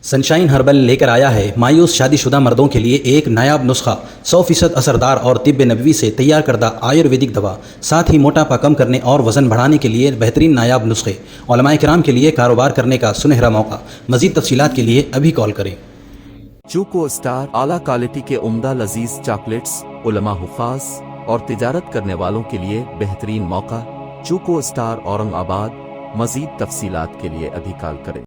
Sunshine herbal لے کر آیا ہے مایوس شادی شدہ مردوں کے لیے ایک نایاب نسخہ 100% اثردار اور طب نبوی سے تیار کردہ آیورویدک دوا، ساتھ ہی موٹاپا کم کرنے اور وزن بڑھانے کے لیے بہترین نایاب نسخے، علماء کرام کے لیے کاروبار کرنے کا سنہرا موقع۔ مزید تفصیلات کے لیے ابھی کال کریں۔ چوکو اسٹار اعلیٰ کوالٹی کے عمدہ لذیذ چاکلیٹس، علماء حفاظ اور تجارت کرنے والوں کے لیے بہترین موقع۔ چوکو اسٹار اورنگ آباد۔ مزید تفصیلات کے لیے ابھی کال کریں۔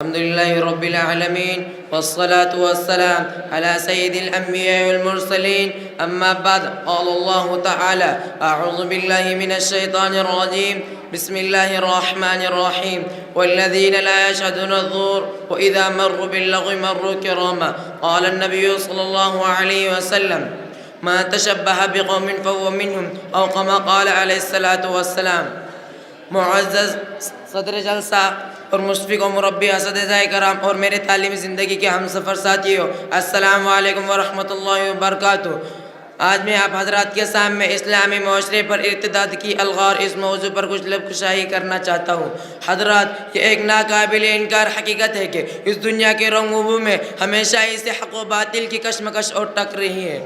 الحمد لله رب العالمين والصلاة والسلام على سيد الأنبياء والمرسلين، أما بعد، قال الله تعالى: أعوذ بالله من الشيطان الرجيم، بسم الله الرحمن الرحيم، والذين لا يشهدون الزور وإذا مروا باللغو مروا كراما. قال النبي صلى الله عليه وسلم: ما تشبه بقوم فهو منهم، أو كما قال عليه الصلاة والسلام. معزز صدر جلسہ اور مشفق و مربی اساتذہ کرام اور میرے تعلیمی زندگی کے ہم سفر ساتھیوں، السلام علیکم ورحمۃ اللہ وبرکاتہ۔ آج میں آپ حضرات کے سامنے اسلامی معاشرے پر ارتداد کی الغار اس موضوع پر کچھ لب کشائی کرنا چاہتا ہوں۔ حضرات، یہ ایک ناقابل انکار حقیقت ہے کہ اس دنیا کے رنگ و میں ہمیشہ اسے حق و باطل کی کشمکش اور ٹک رہی ہے،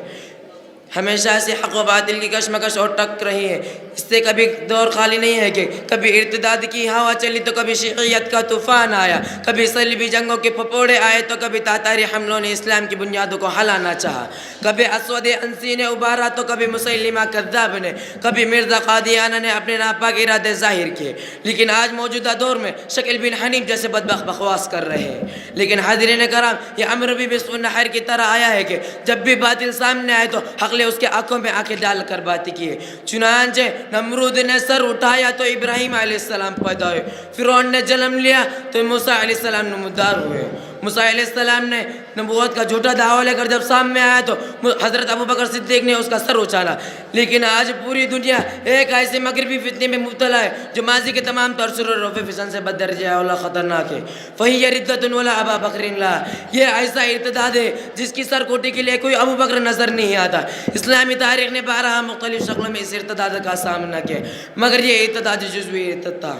ہمیشہ سے حق و باطل کی کشمکش اور ٹک رہی ہے۔ اس سے کبھی دور خالی نہیں ہے کہ کبھی ارتداد کی ہوا چلی تو کبھی شیعیت کا طوفان آیا، کبھی صلیبی جنگوں کے پھپوڑے آئے تو کبھی تاتاری حملوں نے اسلام کی بنیادوں کو ہلانا چاہا، کبھی اسود انسی نے ابھارا تو کبھی مسیلمہ کذاب نے، کبھی مرزا قادیانہ نے اپنے ناپاک ارادے ظاہر کیے، لیکن آج موجودہ دور میں شکیل بن حنیف جیسے بدبخت بکواس کر رہے ہیں۔ لیکن حاضرین کرام، یہ امر بھی بسم النحر کی طرح آیا ہے کہ جب بھی باطل سامنے آئے تو حق اس کے آنکھوں میں آنکھیں ڈال کر باتیں کیے۔ چنانچہ نمرود نے سر اٹھایا تو ابراہیم علیہ السلام پیدا ہوئے، فرعون نے جنم لیا تو موسیٰ علیہ السلام نمودار ہوئے۔ موسیٰ علیہ السلام نے نبوت کا جھوٹا دعویٰ لے کر جب سامنے آیا تو حضرت ابوبکر صدیق نے اس کا سر اچھالا۔ لیکن آج پوری دنیا ایک ایسے مغربی فتنے میں مبتلا ہے جو ماضی کے تمام ترسر اور رفع فسن سے بددرجہ اولا خطرناک ہے۔ فہی ردۃ ولا ابا بکر لا، یہ ایسا ارتداد ہے جس کی سر کوٹی کے لیے کوئی ابو بکر نظر نہیں آتا۔ اسلامی تاریخ نے بارہا مختلف شکلوں میں اس ارتداد کا سامنا کیا، مگر یہ ارتداد جزوی ارتداد تھا۔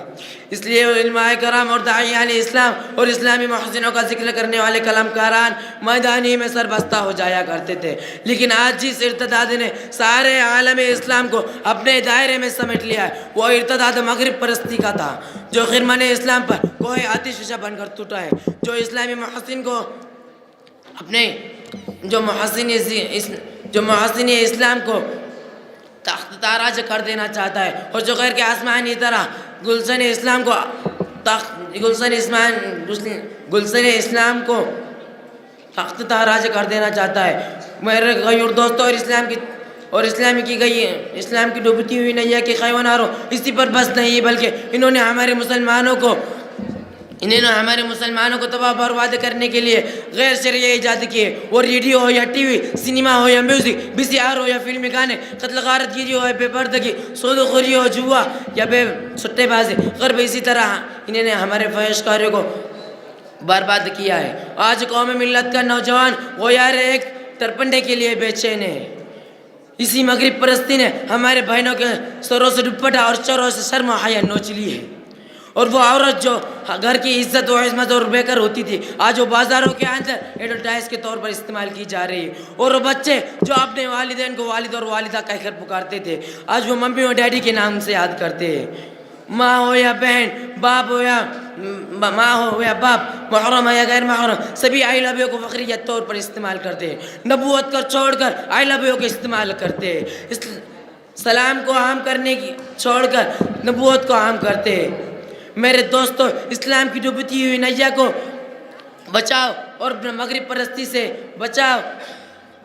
اس لیے علماء کرام اور داعیان اسلام اور اسلامی محسنوں کا ذکر کرنے والے کلامکاران میدانی میں سربستہ ہو جایا کرتے تھے، لیکن آج جس ارتداد نے سارے عالم اسلام کو اپنے دائرے میں سمیٹ لیا ہے وہ ارتداد مغرب پرستی کا تھا، جو خرمن اسلام پر کوہ آتش فشاں بن کر ٹوٹا ہے، جو اسلامی محسن کو اپنے جو محسن اسلام کو تخت تاراج کر دینا چاہتا ہے، اور جو غیر کے آسمانی طرح گلشن اسلام کو تخت تاراج کر دینا چاہتا ہے۔ میرے غیور دوستوں اور اسلام کی ڈوبتی ہوئی نیا کے خیواناروں، اسی پر بس نہیں بلکہ انہوں نے ہمارے مسلمانوں کو تباہ برباد کرنے کے لیے غیر شرعی ایجاد کیے، اور ریڈیو ہو یا ٹی وی، سینما ہو یا میوزک، VCR ہو یا فلمی گانے، قتل غارت گیری ہو یا بے پردگی، سود و خوری ہو، جوا یا بے سٹے بازی، غرب اسی طرح انہوں نے ہمارے فحش کاریوں کو برباد کیا ہے۔ آج قوم ملت کا نوجوان غیار ایک ترپنڈے کے لیے بے چین ہے۔ اسی مغرب پرستی نے ہمارے بہنوں کے سروں سے دوپٹہ اور چوروں سے شرم و حیا نوچ لی ہے، اور وہ عورت جو گھر کی عزت و عصمت اور بے کر ہوتی تھی آج وہ بازاروں کے اندر ایڈورٹائز کے طور پر استعمال کی جا رہی ہے، اور وہ بچے جو اپنے والدین کو والد اور والدہ کہہ کر پکارتے تھے آج وہ ممی اور ڈیڈی کے نام سے یاد کرتے ہیں۔ ماں ہو یا بہن، باپ ہو یا باپ، محرم یا غیر محرم، سبھی آئی لو یو کو فخریت طور پر استعمال کرتے ہیں، نبوت کو چھوڑ کر آئی لو یو کو استعمال کرتے ہیں، سلام کو عام کرنے کی چھوڑ کر نبوت کو عام کرتے ہیں۔ میرے دوستو، اسلام کی ڈوبتی ہوئی نیا کو بچاؤ اور مغرب پرستی سے بچاؤ۔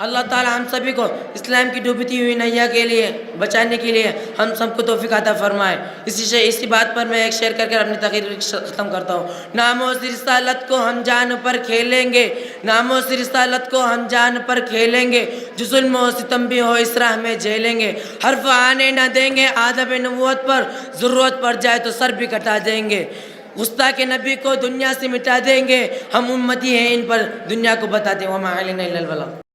اللہ تعالی ہم سبھی کو اسلام کی ڈوبتی ہوئی نیا کے لیے بچانے کے لیے ہم سب کو توفیق عطا فرمائے۔ اسی بات پر میں ایک شعر کر کر اپنی تقریر ختم کرتا ہوں۔ ناموس رسالت کو ہم جان پر کھیلیں گے، ناموس رسالت کو ہم جان پر کھیلیں گے، جو ظلم و ستم بھی ہو اس راہ میں جھیلیں گے، حرف آنے نہ دیں گے آدب نبوت پر، ضرورت پڑ جائے تو سر بھی کٹا دیں گے، گستاخ نبی کو دنیا سے مٹا دیں گے، ہم امتی ہیں ان پر دنیا کو بتا دیں۔ وما علینا الا البلاغ۔